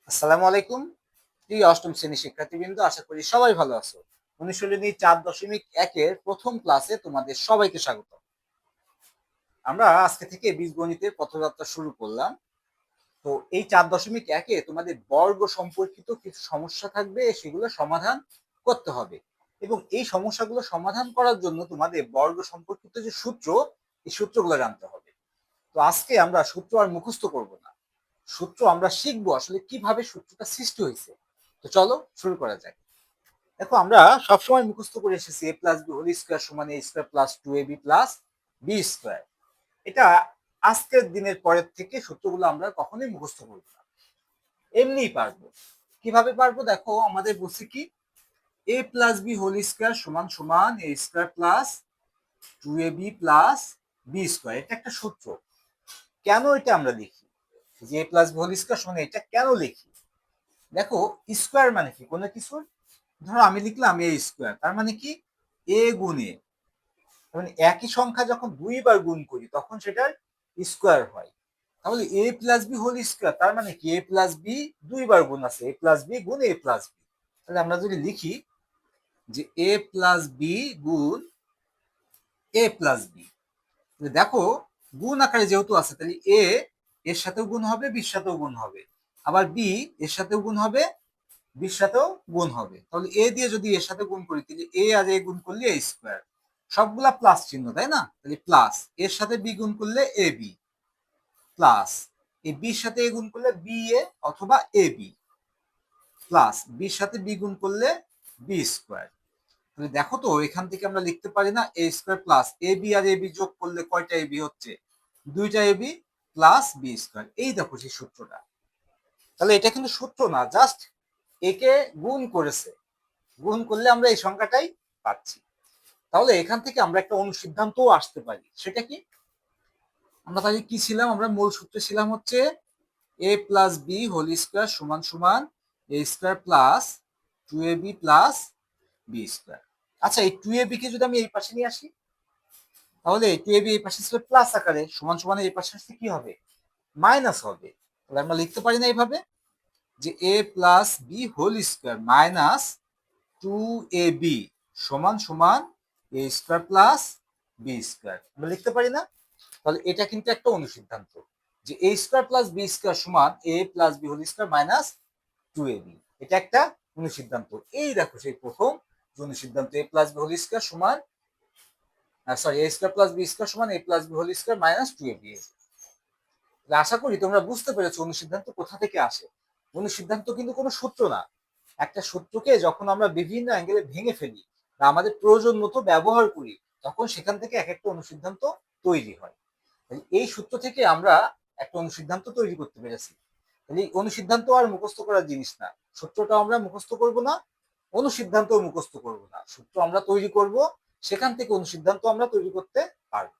আসসালামু আলাইকুম। প্রিয় অষ্টম শ্রেণীর শিক্ষার্থীবৃন্দ, আশা করি সবাই ভালো আছো। অনুশীলনী 4.1-এর প্রথম ক্লাসে তোমাদের সবাইকে স্বাগত। আমরা আজকে থেকে বীজগণিতের পথযাত্রা শুরু করলাম। তো এই 4.1-এ তোমাদের বর্গ সম্পর্কিত কিছু সমস্যা থাকবে, সেগুলো সমাধান করতে হবে। এবং এই সমস্যাগুলো সমাধান করার জন্য তোমাদের বর্গ সম্পর্কিত যে সূত্র, এই সূত্রগুলো জানতে হবে। তো আজকে আমরা সূত্র আর মুখস্থ করব না, সূত্র আমরা শিখবো আসলে কিভাবে সূত্রটা সৃষ্টি হয়েছে। তো চলো শুরু করা যাক। দেখো, আমরা সবসময় মুখস্থ করে এসেছি এ প্লাস বি হোল স্কোয়ার সমান এ square plus two a b plus B square. এটা আজকের দিনের পরের থেকে সূত্রগুলো আমরা কখনোই মুখস্থ করবো না, এমনিই পারবো। কিভাবে পারবো? দেখো, আমাদের বলছে কি এ প্লাস বি হোল স্কোয়ার সমান সমান এ square plus two a b plus B square. এটা একটা সূত্র। কেন এটা আমরা লিখি যে a plus B whole square সমান, এটা কেন লিখি? দেখো, স্কোয়ার মানে কি? কোনো কিছুর, ধরো আমি লিখলাম এ স্কোয়ার, তার মানে কি এ গুণ এ। মানে একই সংখ্যা যখন দুইবার গুণ করি তখন সেটার স্কোয়ার হয়। তাহলে এ প্লাস বি হোল স্কোয়ার তার মানে কি এ প্লাস বি দুইবার গুণ আছে, এ প্লাস বি গুণ এ প্লাস বি। তাহলে আমরা যদি লিখি যে এ প্লাস বি গুণ এ প্লাস বি, দেখো গুণ আকারে যেহেতু আছে, তাহলে এ এর সাথেও গুণ হবে, বির সাথেও গুণ হবে। আবার বি এর সাথেও গুণ হবে, বির সাথেও গুণ হবে। তাহলে এ দিয়ে যদি এর সাথে গুণ করি, তাহলে এ আর এ গুণ করলে এ স্কোয়ার। সবগুলা প্লাস চিহ্ন, তাই না? তাহলে প্লাস এর সাথে বি গুণ করলে এ বি, প্লাস এই বির সাথে এ গুণ করলে বি এ অথবা এ বি, প্লাস বির সাথে বি গুণ করলে বি স্কোয়ার। তাহলে দেখো তো, এখান থেকে আমরা লিখতে পারি না a square plus A B R A B যোগ করলে কয়টা এ বি হচ্ছে? দুইটা এ বি প্লাস বি স্কোয়ার। এই দেখো সেই সূত্রটা। তাহলে এটা কিন্তু সূত্র না, জাস্ট একে গুণ করেছে। গুণ করলে আমরা এই সংখ্যাটাই পাচ্ছি। তাহলে এখান থেকে আমরা একটা অনুসিদ্ধান্তও আসতে পারি। সেটা কি? আমরা তাহলে কি ছিলাম? আমরা মূল সূত্রে ছিলাম হচ্ছে এ প্লাস বি হোল স্কোয়ার সমান সমান এ square plus two a b plus B square. আচ্ছা, এই টু এ বি কে যদি আমি এই পাশে নিয়ে আসি, তাহলে টু এ বি এই পাশে ছিল প্লাস আকারে, সমান সমান এই পাশে আসলে কি হবে? মাইনাস হবে। তাহলে আমরা লিখতে পারি না এইভাবে যে a plus B whole square minus two a b সমান সমান এ স্কোয়ার প্লাস বি স্কোয়ার, আমরা লিখতে পারি না? তাহলে এটা কিন্তু একটা অনুসিদ্ধান্ত যে a square plus B square সমান a plus B whole square minus two a b. এটা একটা অনুসিদ্ধান্ত। এই দেখো সেই প্রথম অনুসিদ্ধান্ত, a plus B whole square সমান, sorry, a square plus B square সমান a plus B whole square minus two a b. আশা করি তোমরা বুঝতে পেরেছো অনুসিদ্ধান্ত কোথা থেকে আসে। অনুসিদ্ধান্ত কিন্তু কোনো সূত্র না। একটা সূত্রকে যখন আমরা বিভিন্ন অ্যাঙ্গেলে ভেঙে ফেলি বা আমাদের প্রয়োজন মতো ব্যবহার করি, তখন সেখান থেকে এক একটা অনুসিদ্ধান্ত তৈরি হয়। এই সূত্র থেকে আমরা একটা অনুসিদ্ধান্ত তৈরি করতে পেরেছি। তাহলে এই অনুসিদ্ধান্ত আর মুখস্থ করার জিনিস না। সূত্রটা আমরা মুখস্থ করব না, অনুসিদ্ধান্ত মুখস্থ করব না। সূত্র আমরা তৈরি করব, সেখান থেকে অনুসিদ্ধান্ত আমরা তৈরি করতে পারবো।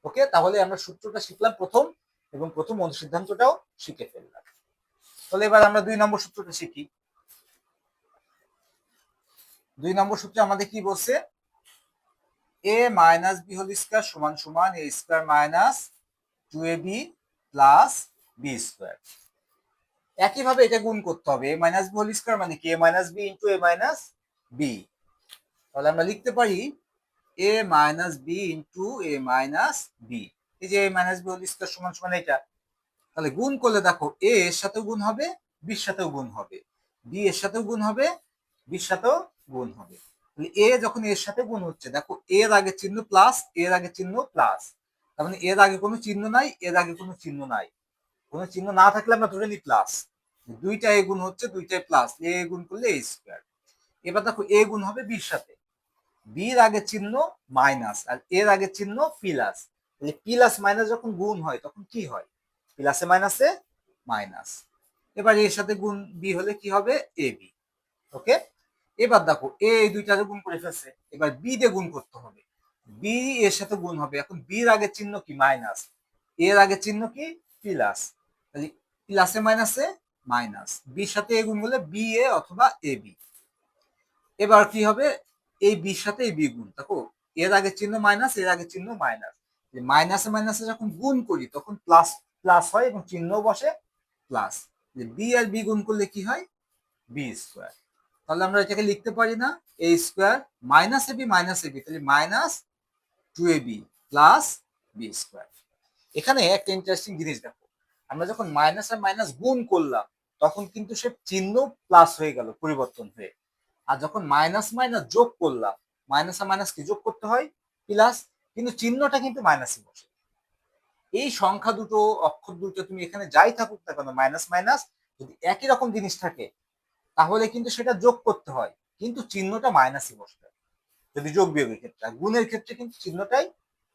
ওকে, তাহলে আমরা সূত্রটা শিখলাম প্রথম, এবং প্রথম অনুসিদ্ধান্তটাও শিখে ফেললাম। তাহলে এবার আমরা 2 নম্বর সূত্রটা শিখি। 2 নম্বর সূত্রে আমাদের কি বলছে? এ মাইনাস বি হোল স্কোয়ার সমান সমান এ square minus two a b plus B square. একইভাবে এটা গুণ করতে হবে। এ মাইনাস বি হোল স্কোয়ার মানে কি? এ minus B into A minus B. তাহলে আমরা লিখতে পারি এ minus B into A minus B. এই যে a minus B whole square সমান সমান এটা। তাহলে গুণ করলে দেখো এ এর সাথেও গুণ হবে, বির সাথেও গুণ হবে, বি এর সাথেও গুণ হবে, বির সাথেও গুণ হবে। তাহলে এ যখন এর সাথে গুণ হচ্ছে, দেখো এর আগে চিহ্ন প্লাস, এর আগে চিহ্ন প্লাস, তার মানে এর আগে কোনো চিহ্ন নাই, এর আগে কোনো চিহ্ন নাই। কোনো চিহ্ন না থাকলে আমরা ধরে নিই প্লাস। দুইটা এ গুণ হচ্ছে, দুইটাই প্লাস, এ গুণ করলে এ স্কোয়ার। এবার দেখো এ গুণ হবে বির সাথে, বির আগে চিহ্ন মাইনাস আর এর আগে চিহ্ন প্লাস। তাহলে প্লাস মাইনাস যখন গুণ হয় তখন কি হয়? প্লাসে মাইনাসে মাইনাস। এবার এর সাথে গুণ বি হলে কি হবে? A B. ওকে, এবার দেখো এ এই দুইটাকে গুণ করে ফেলছে, এবার বি দিয়ে গুণ করতে হবে। বি এর সাথে গুণ হবে, এখন বির আগের চিহ্ন কি? মাইনাস, এর আগের চিহ্ন কি? প্লাস। তাহলে প্লাসে মাইনাসে মাইনাস, বির সাথে এ গুণ করলে বি এ অথবা এ বি। এবার কি হবে? এই বির সাথে এই বি গুণ, দেখো এর আগের চিহ্ন মাইনাস, এর আগের চিহ্ন মাইনাস। মাইনাসে মাইনাসে যখন গুণ করি তখন প্লাস প্লাস হয় এবং চিহ্ন বসে প্লাস। যে বি আর বি গুণ করলে কি হয়, বি স্কোয়ার। তাহলে আমরা এটাকে লিখতে পারি না, a square minus a b minus a b, তাহলে minus two a b plus B square. এখানে একটা ইন্টারেস্টিং জিনিস দেখো, আমরা যখন মাইনাস আর মাইনাস গুণ করলাম তখন কিন্তু সে চিহ্ন প্লাস হয়ে গেল পরিবর্তন হয়ে। আর যখন মাইনাস মাইনাস যোগ করলাম, মাইনাস আর মাইনাস কি যোগ করতে হয়, প্লাস, কিন্তু চিহ্নটা কিন্তু মাইনাসই বসে। এই সংখ্যা দুটো, অক্ষর দুটো তুমি এখানে যাই থাকুক না কেন, মাইনাস মাইনাস যদি একই রকম জিনিস থাকে তাহলে কিন্তু সেটা যোগ করতে হয়, কিন্তু চিহ্নটা মাইনাসই বসবে যদি যোগ বিয়োগের ক্ষেত্রে। গুণের ক্ষেত্রে কিন্তু চিহ্নটাই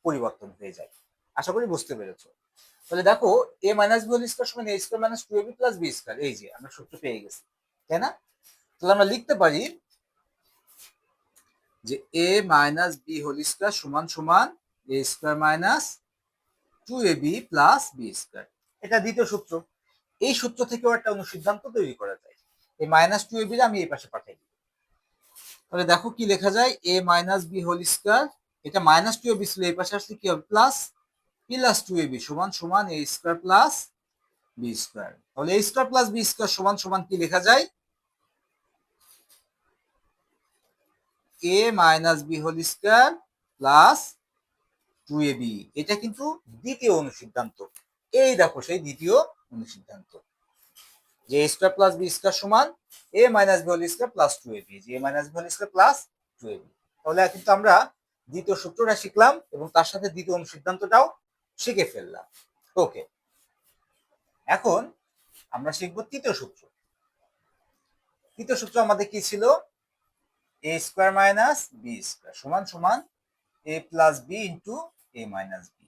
পরিবর্তন হয়ে যায়। আশা করি বুঝতে পেরেছো। তাহলে দেখো, a minus B whole square সমান a square minus two a b plus b square, এই যে আমরা সূত্র পেয়ে গেছি, তাই না? তাহলে আমরা লিখতে পারি যে a minus B whole square সমান সমান a square minus two a b plus b square. এটা দ্বিতীয় সূত্র। এই সূত্র থেকেও একটা অনুসিদ্ধান্ত তৈরি করা যায়। এই মাইনাস টু এবি আমি এই পাশে পাঠাই দিই। তাহলে দেখো কি লেখা যায়, a minus B whole square, এটা মাইনাস টু এবি ছিল, এই পাশে আসলে কি হবে, প্লাস প্লাস টু এবি সমান সমান a square plus b square. তাহলে a square plus b square সমান সমান কি লেখা যায়, a minus B whole square plus two a b. এটা কিন্তু দ্বিতীয় অনুসিদ্ধান্ত। এই দেখো সেই দ্বিতীয় অনুসিদ্ধান্ত, যে a square plus b square সমান a minus B whole square plus two a b, যে a minus B whole square plus two a b. তাহলে কিন্তু আমরা দ্বিতীয় সূত্রটা শিখলাম এবং তার সাথে দ্বিতীয় অনুসিদ্ধান্তটাও শিখে ফেললাম। ওকে, এখন আমরা শিখবো তৃতীয় সূত্র। তৃতীয় সূত্র আমাদের কি ছিল, এ স্কোয়ার মাইনাস বি স্কোয়ার সমান সমান a plus B into A minus B.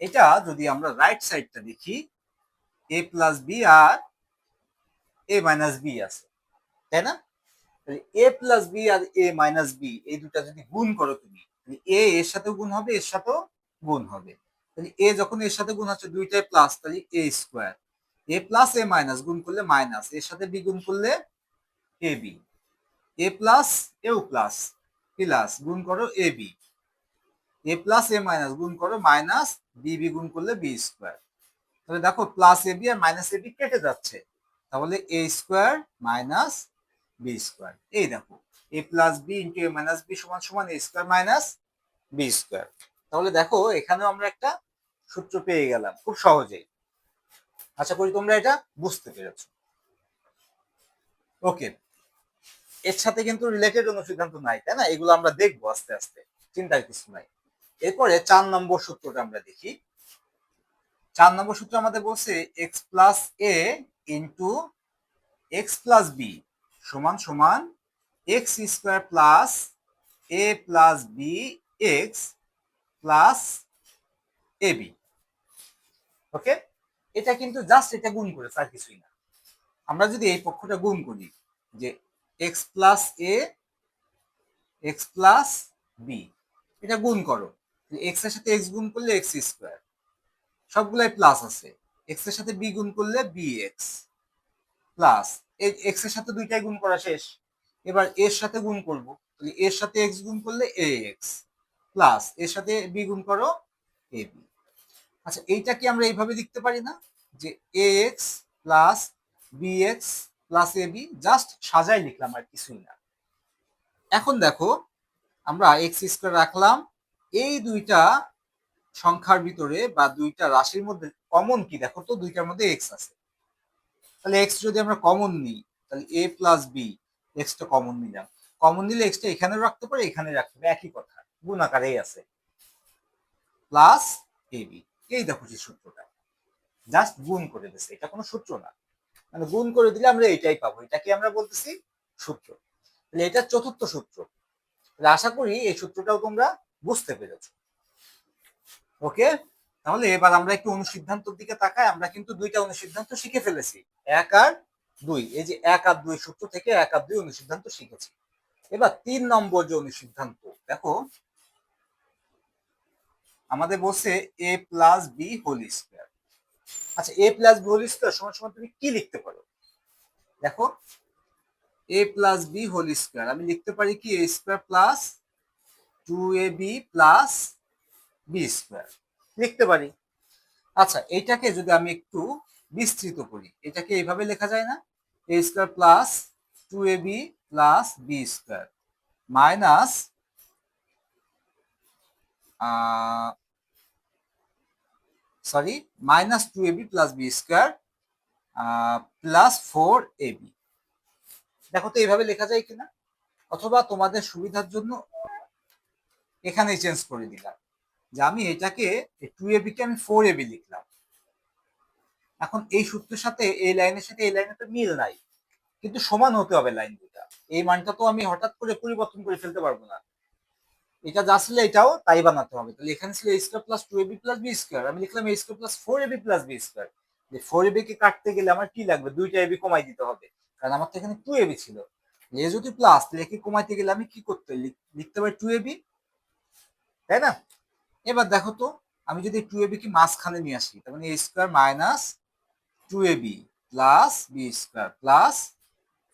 এটা যদি আমরা রাইট সাইডটা দেখি, এ প্লাস বি আর এ মাইনাস বি আছে, তাই না? এ প্লাস বি আর এ মাইনাস বি এই দুটা যদি গুণ করো তুমি, এ এর সাথেও গুণ হবে, এর সাথেও গুণ হবে। তাহলে এ যখন এর সাথে গুণ হচ্ছে দুইটাই প্লাস, তাহলে A square, A plus A minus গুণ করলে মাইনাস, এর সাথে বি গুণ করলে এ বি, এ প্লাস এও প্লাস, প্লাস গুণ করো A B, A plus A minus গুণ করো মাইনাস বি বি গুণ করলে বি স্কোয়ার। তাহলে দেখো প্লাস এ বি আর মাইনাস এ বি কেটে যাচ্ছে, তাহলে A square minus B square. এই দেখো, A plus B into A minus B সমান সমান এ স্কোয়ার মাইনাস বি স্কোয়ার। তাহলে দেখো এখানেও আমরা একটা সূত্র পেয়ে গেলাম খুব সহজেই। আশা করি তোমরা এটা বুঝতে পেরেছো। ওকে, এর সাথে কিন্তু রিলেটেড অনুসিদ্ধান্ত নাই, তাই না? এগুলো আমরা দেখবো আস্তে আস্তে, চিন্তার কিছু নাই। এরপরে 4 নম্বর সূত্রটা আমরা দেখি। 4 নম্বর সূত্র আমাদের বলছে এক্স প্লাস এ ইন্টু এক্স প্লাস বি সমান সমান x square plus A plus b x plus A B. ওকে, এটা কিন্তু জাস্ট এটা গুণ করেছে আর কিছুই না। আমরা যদি এই পক্ষটা গুণ করি, যে এক্স প্লাস এ এক্স প্লাস বি, এটা গুণ করো, এক্স এর সাথে এক্স গুণ করলে এক্স স্কোয়ার, সবগুলাই প্লাস আছে, এক্স এর সাথে বি গুণ করলে বি এক্স প্লাস, এক্স এর সাথে দুইটাই গুণ করা শেষ, এবার এর সাথে গুণ করব, এর সাথে এক্স গুণ করলে এ এক্স প্লাস এর সাথে বি গুণ করো এ বি। আচ্ছা, এইটা কি আমরা এইভাবে লিখতে পারি না, যে a x plus b x plus A b, just সাজাই লিখলাম আর কিছুই না। এখন দেখো, আমরা এক্স স্কোয়ার রাখলাম, এই দুইটা সংখ্যার ভিতরে বা দুইটা রাশির মধ্যে কমন কি দেখো তো, দুইটার মধ্যে এক্স আছে, তাহলে এক্স যদি আমরা কমন নিই, তাহলে এ প্লাস বি, এক্সটা কমন নিলাম, কমন নিলে এক্সটা এখানেও রাখতে পারে এখানে রাখতে পারে, একই কথা, গুণ আকারেই আছে, প্লাস এ বি। এই দেখো যে সূত্রটা জাস্ট গুণ করে দিচ্ছে, এটা কোনো সূত্র না, মানে গুণ করে দিলে আমরা এইটাই পাবো, এটাকে আমরা বলতেছি সূত্র। তাহলে এটা চতুর্থ সূত্র। আশা করি এই সূত্রটাও তোমরা বুঝতে পেরেছো। ওকে, তাহলে এবার আমরা একটু অনুসিদ্ধান্তর দিকে তাকাই। আমরা কিন্তু দুইটা অনুসিদ্ধান্ত শিখে ফেলেছি, 1 আর 2। এই যে 1 আর 2 সূত্র থেকে 1 আর 2 অনুসিদ্ধান্ত শিখেছি। এবার 3 নম্বর যে অনুসিদ্ধান্ত দেখো, আমাদের বলছে এ প্লাস বি হোল স্কোয়ার। আচ্ছা, এ প্লাস বি হোল স্কোয়ার সমান সমান তুমি কি লিখতে পারো, দেখো A plus B whole square আমি লিখতে পারি কি, এ square plus two a b plus B square লিখতে পারি। আচ্ছা, এইটাকে যদি আমি একটু বিস্তৃত করি, এটাকে এইভাবে লেখা যায় না? A square plus 2ab plus B square minus sorry minus 2ab plus B square plus 4ab। দেখো তো এইভাবে লেখা যায় কিনা, অথবা তোমাদের সুবিধার জন্য এখানেই চেঞ্জ করে দিলাম যে আমি এটাকে 2ab কে আমি 4ab লিখলাম। এখন এই সূত্রের সাথে এই লাইনের সাথে এই লাইনের তো মিল নাই, কিন্তু সমান হতে হবে লাইন দুটা। এই মানটা তো আমি হঠাৎ করে পরিবর্তন করে ফেলতে পারবো না, এটা যা ছিল এটাও তাই বানাতে হবে। তাহলে এখানে ছিল a square plus 2ab plus B square, আমি লিখলাম a square plus 4ab plus B square. যে 4ab কে কাটতে গেলে আমার কি লাগবে, দুইটা ab কমাই দিতে হবে, কারণ আমার তো এখানে 2ab ছিল। এ যদি প্লাস, তাহলে একে কমাইতে গেলে আমি কি করতে লিখতে পারি 2ab, তাই না? এবার দেখো তো, আমি যদি 2ab কে মাঝখানে নিয়ে আসি, তার মানে a square minus 2ab plus B square plus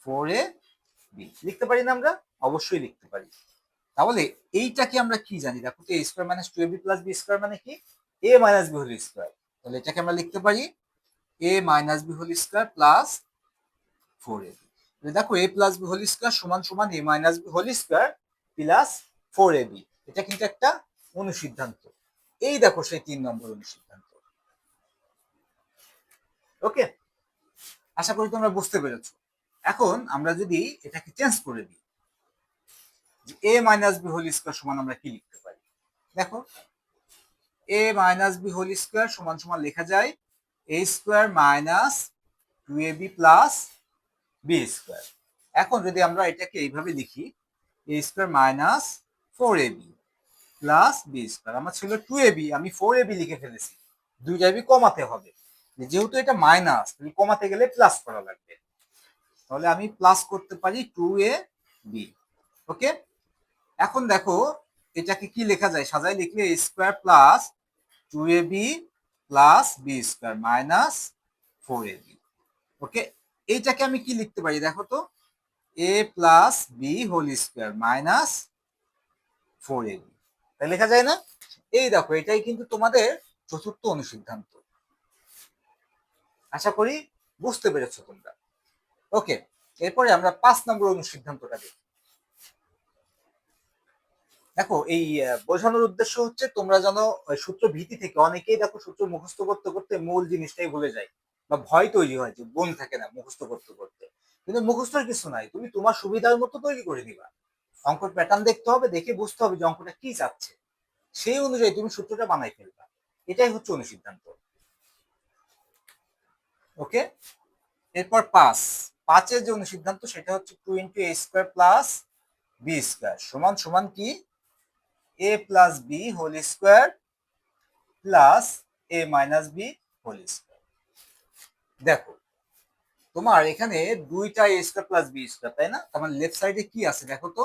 4ab লিখতে পারি না আমরা? অবশ্যই লিখতে পারি। তাহলে এইটাকে আমরা কি জানি, দেখো তো, a square minus 2ab plus B square মানে কি, a minus B whole square. তাহলে এটাকে আমরা লিখতে পারি a minus B whole square plus 4ab। দেখো a plus B whole square সমান সমান a minus B whole square plus 4ab। এটা কিন্তু একটা অনুসিদ্ধান্ত। এই দেখো সেই 3 নম্বর অনুসিদ্ধান্ত। ওকে, আশা করি তোমরা বুঝতে পেরেছো। এখন আমরা যদি এটাকে চেঞ্জ করে দিই, a minus B whole square সমান আমরা কি লিখতে পারি, দেখো a minus B whole square সমান সমান লেখা যায় a square minus 2ab plus B square. এখন যদি আমরা এটাকে এইভাবে লিখি, a square minus 4ab plus B square, আমার ছিল 2ab, আমি 4ab লিখে ফেলেছি, দুইটা ab কমাতে হবে, যেহেতু এটা মাইনাস কমাতে গেলে প্লাস করা লাগবে। তাহলে আমি প্লাস করতে পারি 2ab। ওকে, এখন দেখো এটাকে কি লেখা যায়, সাজায় লিখলে a square plus 2ab plus B square minus 4ab। Okay, এইটাকে আমি কি লিখতে পারি, দেখো তো, a plus B whole square minus 4ab, তাই লেখা যায় না? এই দেখো, এটাই কিন্তু তোমাদের চতুর্থ অনুসিদ্ধান্ত। আশা করি বুঝতে পেরেছো তোমরা। ওকে, এরপরে আমরা 5 নম্বর অনুসিদ্ধান্তটা দেখি। দেখো এই বোঝানোর উদ্দেশ্য হচ্ছে তোমরা যেন সূত্র ভীতি থেকে, অনেকেই দেখো সূত্র মুখস্থ করতে করতে মূল জিনিসটাই ভুলে যায়, বা ভয় তৈরি হয় যে মন থাকে না মুখস্থ করতে করতে। কিন্তু মুখস্থর কিছু নাই, তুমি তোমার সুবিধার মতো তৈরি করে দিবা। অঙ্কের প্যাটার্ন দেখতে হবে, দেখে বুঝতে হবে যে অঙ্কটা কি চাচ্ছে, সেই অনুযায়ী তুমি সূত্রটা বানাই ফেলবা। এটাই হচ্ছে অনুসিদ্ধান্ত। ওকে, এরপর 5 যে অনুসিদ্ধান্ত সেটা হচ্ছে 2 into a square plus B square সমান সমান কি a plus B whole square plus a minus B whole square. দেখো তোমার এখানে দুইটা a square plus B square, তাই না? তার মানে লেফট সাইডে কি আছে দেখো তো,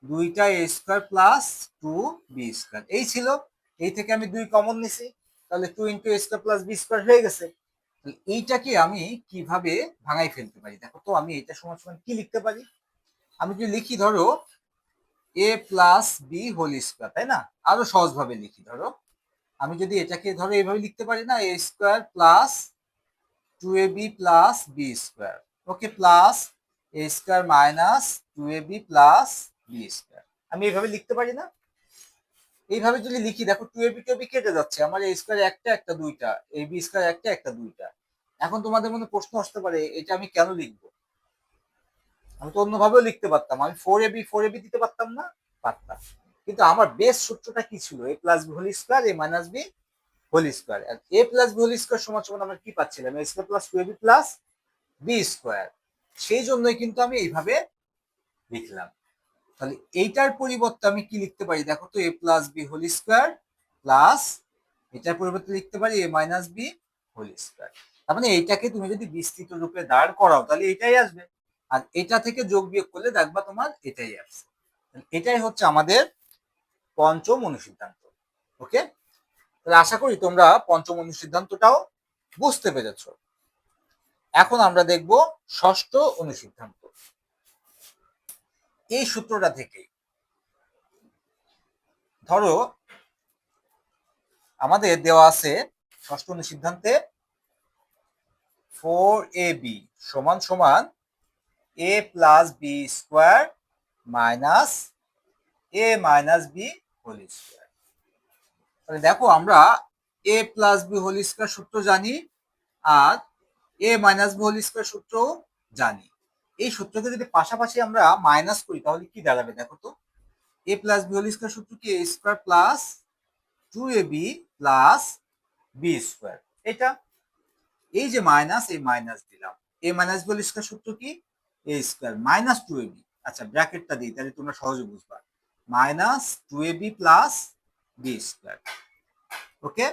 দুইটা a square plus 2b square, এই ছিল। এই থেকে আমি 2 কমন নিছি, তাহলে 2 into a square plus B square হয়ে গেছে। এইটাকে আমি কিভাবে ভাঙাই ফেলতে পারি, দেখো তো, আমি এটা সমান সমান কি লিখতে পারি, আমি যদি লিখি ধরো a plus B whole square, তাই না? আরো সহজ ভাবে লিখি, ধরো আমি যদি এটাকে ধরো এইভাবে লিখতে পারি না, a square plus 2ab plus B square, okay, plus a square minus 2ab plus B square, আমি এইভাবে লিখতে পারি না? এইভাবে যদি লিখি, দেখো 2ab 2ab কেটে যাচ্ছে, আমার a স্কোয়ার একটা একটা দুইটা, a বি স্কোয়ার একটা একটা দুইটা। এখন তোমাদের মনে প্রশ্ন আসতে পারে, এটা আমি কেন লিখবো, আমি তো অন্যভাবেও লিখতে পারতাম, আমি 4ab দিতে পারতাম না? পারতাম। কিন্তু আমার বেস সূত্রটা কি ছিল, a plus B whole square a minus B whole square. আর a plus B whole square সমান সমান আমরা কি পাচ্ছিলাম, a square plus 2ab plus B square. সেই জন্যই কিন্তু আমি এইভাবে লিখলাম। তাহলে এইটার পরিবর্তে আমি কি লিখতে পারি, দেখো তো, a plus B whole square plus, এটার পরিবর্তে লিখতে পারি a minus B whole square. তার মানে এইটাকে তুমি যদি বিস্তৃত রূপে দাঁড় করাও তাহলে এটাই আসবে, আর এটা থেকে যোগ বিয়োগ করলে দেখবা তোমার এটাই আসছে। এটাই হচ্ছে আমাদের পঞ্চম অনুসিদ্ধান্ত। ওকে, তাহলে আশা করি তোমরা পঞ্চম অনুসিদ্ধান্তটাও বুঝতে পেরেছ। এখন আমরা দেখব ষষ্ঠ অনুসিদ্ধান্ত। এই সূত্রটা থেকে ধরো আমাদের দেওয়া আছে ষষ্ঠ অনুসিদ্ধান্তে 4ab সমান সমান a plus B square minus a minus B whole square. তাহলে দেখো আমরা a plus B whole square সূত্র জানি আর a minus B whole square সূত্র জানি। এই সূত্রকে যদি পাশাপাশি আমরা মাইনাস করি তাহলে কি দাঁড়াবে দেখো তো। a plus B whole square সূত্র কি a square plus 2ab plus B square. এটা এই যে মাইনাস এই মাইনাস দিলাম, a minus B whole square সূত্র কি a স্কোয়ার মাইনাস 2ab। আচ্ছা ব্র্যাকেটটা দিই তাহলে তোমরা সহজে বুঝবা। Minus 2ab plus B square. Okay,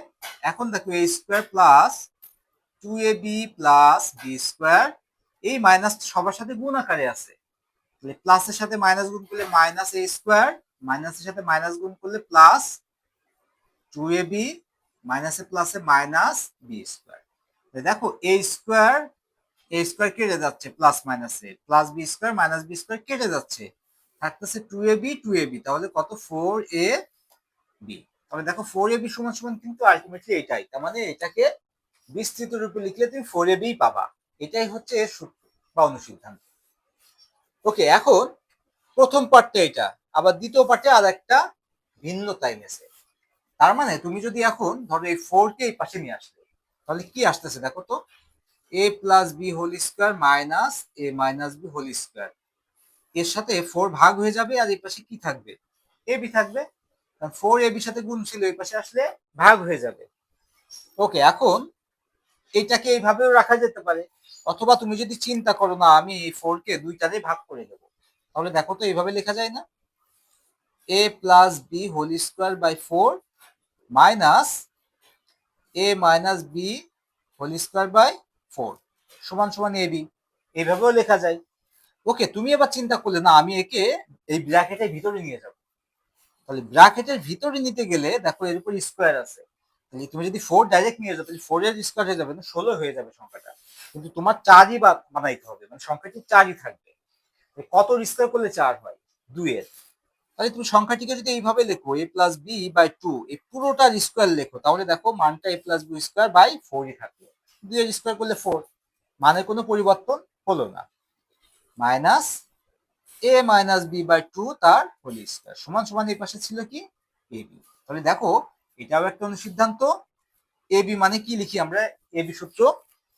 এখন দেখো a square plus 2ab plus B square, এই মাইনাস সবার সাথে গুণ আকারে আছে, তাহলে প্লাসের সাথে মাইনাস গুণ করলে মাইনাস a স্কোয়ার, মাইনাসের সাথে মাইনাস গুণ করলে প্লাস 2ab, মাইনাসে প্লাসে মাইনাস বি স্কোয়ার। দেখো a স্কোয়ার কেটে যাচ্ছে, প্লাস মাইনাসে plus B square minus B square কেটে যাচ্ছে, থাকতেছে 2ab, তাহলে কত 4ab। তাহলে দেখো 4ab সমান সমান কিন্তু আলটিমেটলি এটাই, তার মানে এটাকে বিস্তৃত রূপে লিখলে তুমি 4ab পাবা। এটাই হচ্ছে এর সূত্র বা অনুসিদ্ধান্ত। ওকে, এখন প্রথম পার্টটা এটা, আবার দ্বিতীয় পার্টে আর একটা ভিন্নতা এনেছে। তার মানে তুমি যদি এখন ধরো এই 4 কে এই পাশে নিয়ে আসলে তাহলে কি আসতেছে দেখো তো, a plus B whole square minus a minus B whole square, এর সাথে 4 ভাগ হয়ে যাবে আর এই পাশে কি থাকবে ab থাকবে, কারণ 4ab সাথে গুণ ছিল, এই পাশে আসলে ভাগ হয়ে যাবে। ওকে, এখন এইটাকে এইভাবেও রাখা যেতে পারে, অথবা তুমি যদি চিন্তা করো না আমি এই 4 কে দুইটাতে ভাগ করে দেবো, তাহলে দেখো তো এইভাবে লেখা যায় না, a plus B whole square by 4 minus a minus B whole square by 4 সমান সমান ab, এইভাবেও লেখা যায়। ওকে, তুমি এবার চিন্তা করলে না আমি একে এই ব্র্যাকেটের ভিতরে নিয়ে যাব, তাহলে ব্র্যাকেটের ভিতরে নিতে গেলে দেখো এর উপর স্কোয়ার আছে, তাহলে তুমি যদি 4 ডাইরেক্ট নিয়ে যাও তাহলে 4 এর স্কোয়ার হয়ে যাবে না, 16 হয়ে যাবে সংখ্যাটা, কিন্তু তোমার 4ই বানাইতে হবে, মানে সংখ্যাটি 4ই থাকবে। কত স্কোয়ার করলে 4 হয় 2 এর, তাহলে তুমি সংখ্যাটিকে যদি এইভাবে লেখো a প্লাস বি বাই 2, এই পুরোটার স্কোয়ার লেখো, তাহলে দেখো মানটা a plus B square by 4ই থাকলো। 2 এর স্কোয়ার করলে 4, মানে কোনো পরিবর্তন হলো না, minus a minus B by 2 তার হোল স্কোয়ার সমান সমান এই পাশে ছিল কি ab। তাহলে দেখো এটাও একটা অনুসিদ্ধান্ত। ab মানে কি লিখি আমরা, ab সূত্র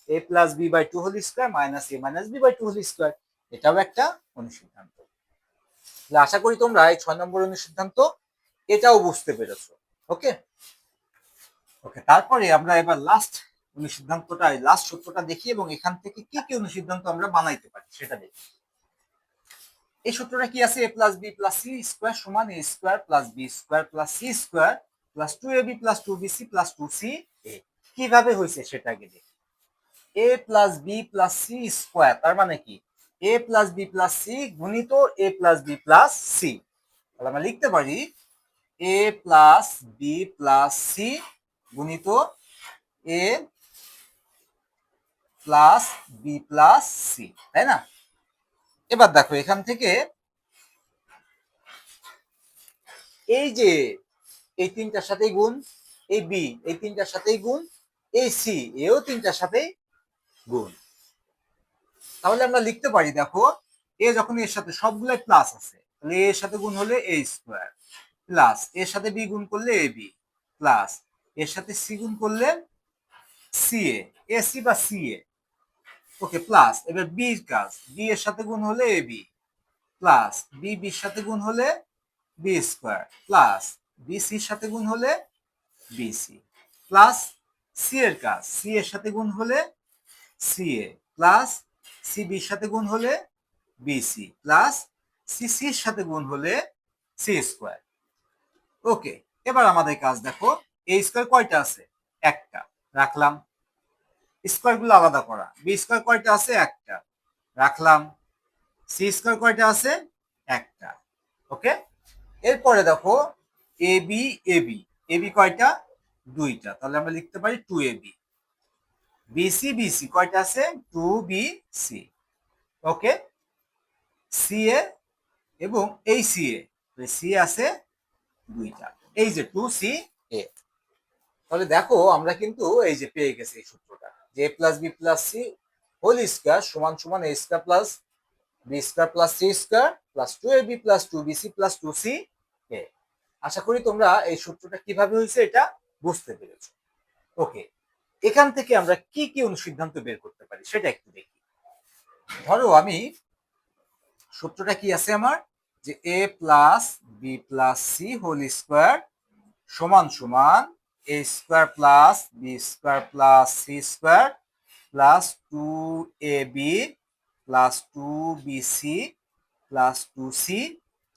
a plus B by 2 whole square minus a minus B by 2 whole square, এটাও একটা অনুসিদ্ধান্ত। আশা করি তোমরা এই 6 নম্বর অনুসিদ্ধান্ত এটাও বুঝতে পেরেছো। ওকে ওকে, তারপরে আমরা এবার লাস্ট অনুসিদ্ধান্তটা, লাস্ট সূত্রটা দেখি এবং এখান থেকে কি কি অনুসিদ্ধান্ত আমরা বানাইতে পারি সেটা দেখি। এই সূত্রটা কি আছে, a plus B plus C square সমান a square plus B square plus C square plus 2ab plus 2bc plus 2ca। কিভাবে হয়েছে সেটা আগে দেখি। a plus B plus C square, তার মানে কি a plus B plus C গুণিত a plus B plus C, তাহলে আমরা লিখতে পারি a plus B plus C গুণিত a plus B plus C, তাই না? এবার দেখো এখান থেকে এই যে এই তিনটার সাথেই গুণ, এই বি এই তিনটার সাথেই গুণ, এই সি এও তিনটার সাথেই গুণ, তাহলে আমরা লিখতে পারি দেখো এ যখন এর সাথে সবগুলাই প্লাস আছে, তাহলে এর সাথে গুণ হলে a স্কোয়ার প্লাস এর সাথে বি গুণ করলে ab প্লাস এর সাথে সি গুণ করলে ca, ac বা ca। ওকে, প্লাস এবার বির কাজ, বি এর সাথে গুণ হলে ab প্লাস বি বির সাথে গুণ হলে বি স্কোয়ার প্লাস বি সির সাথে গুণ হলে বিসি প্লাস সি এর কাজ, সি এর সাথে গুণ হলে সিএ প্লাস সি বির সাথে গুণ হলে বিসি প্লাস সি সির সাথে গুণ হলে সি স্কোয়ার। ওকে, এবার আমাদের কাজ দেখো এই স্কোয়ার কয়টা আছে, একটা, রাখলাম। স্কোয়ার গুলো আলাদা করা, বি স্কোয়ার কয়টা আছে, একটা, রাখলাম। সি স্কোয়ার কয়টা আছে, একটা। ওকে, এরপরে দেখো A B A B, A B কয়টা, দুইটা, তাহলে আমরা লিখতে পারি 2ab। বিসি বিসি কয়টা আছে, 2bc। ওকে, সিএ এবং এই সিএ, সি আছে দুইটা, এই যে 2ca। তাহলে দেখো আমরা কিন্তু এই যে পেয়ে গেছি এই সূত্রটা, যে a plus B plus c whole square সমান সমান এ square plus B square plus C square plus 2ab plus 2bc plus 2c a. আশা করি তোমরা এই সূত্রটা কিভাবে হয়েছে এটা বুঝতে পেরেছো। ওকে, এখান থেকে আমরা কি কি অনুসিদ্ধান্ত বের করতে পারি সেটা একটু দেখি। ধরো আমি সূত্রটা কি আছে আমার, যে a plus B plus c whole square সমান সমান এ square plus B square plus C square plus 2ab plus 2bc plus 2c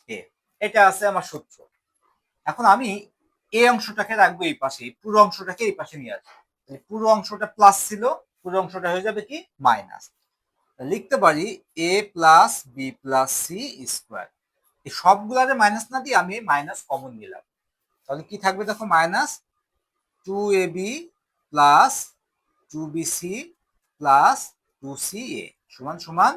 a. এটা আছে আমার সূত্র। এখন আমি এই অংশটাকে রাখবো এই পাশে, পুরো অংশটাকে এই পাশে নিয়ে আসবো। পুরো অংশটা প্লাস ছিল, পুরো অংশটা হয়ে যাবে কি মাইনাস। লিখতে পারি a plus B plus C square. এই সবগুলারে মাইনাস না দিয়ে আমি মাইনাস কমন নিলাম, তাহলে কি থাকবে দেখো, minus 2ab plus 2bc plus 2ca সমান সমান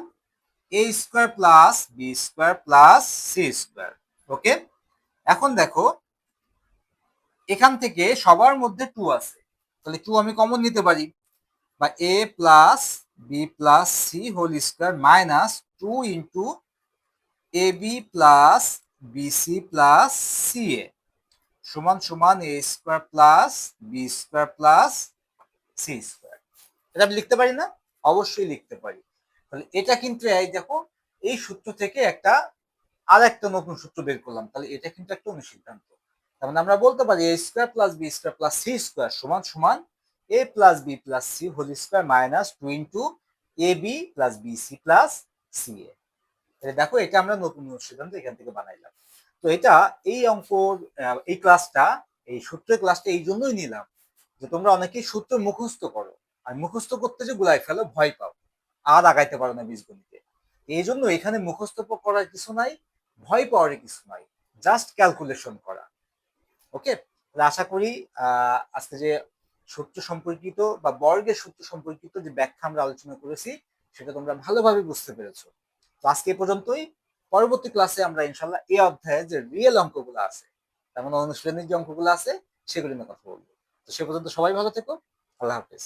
এ square plus B square plus C square. Okay, এখন দেখো এখান থেকে সবার মধ্যে 2 আছে, তাহলে 2 আমি কমন নিতে পারি, বা a plus B plus c whole square minus 2 into a b plus b c plus c a সমান সমান এ square plus B square plus C square. এটা আমি লিখতে পারি না? অবশ্যই লিখতে পারি। তাহলে এটা কিন্তু এই দেখো, এই সূত্র থেকে একটা আর একটা নতুন সূত্র বের করলাম, তাহলে এটা কিন্তু একটা অনুসিদ্ধান্ত। তার মানে আমরা বলতে পারি a square plus B square plus C square সমান সমান a plus B plus c whole square minus 2 into a b plus b c plus c a. দেখো এটা আমরা নতুন অনুসিদ্ধান্ত এখান থেকে বানাইলাম। তো এটা এই অঙ্ক, এই ক্লাসটা, এই সূত্রের ক্লাসটা এই জন্যই নিলাম যে তোমরা অনেকেই সূত্র মুখস্থ করো, আর মুখস্থ করতে যে গুলাই ফেলো, ভয় পাও, আর আগাইতে পারো না বীজগণিতে। এই জন্য এখানে মুখস্থ করার কিছু নাই, ভয় পাওয়ার কিছু নাই, জাস্ট ক্যালকুলেশন করা। ওকে, আশা করি আজকে যে সূত্র সম্পর্কিত বা বর্গের সূত্র সম্পর্কিত যে ব্যাখ্যা আমরা আলোচনা করেছি সেটা তোমরা ভালোভাবে বুঝতে পেরেছো। তো আজকে এ পর্যন্তই। পরবর্তী ক্লাসে আমরা ইনশাল্লাহ এই অধ্যায়ে যে রিয়েল অঙ্কগুলো আছে, তেমন অনুশীলনের যে অঙ্কগুলো আছে সেগুলি নিয়ে কথা বলবো। তো সে পর্যন্ত সবাই ভালো থেকো। আল্লাহ হাফেজ।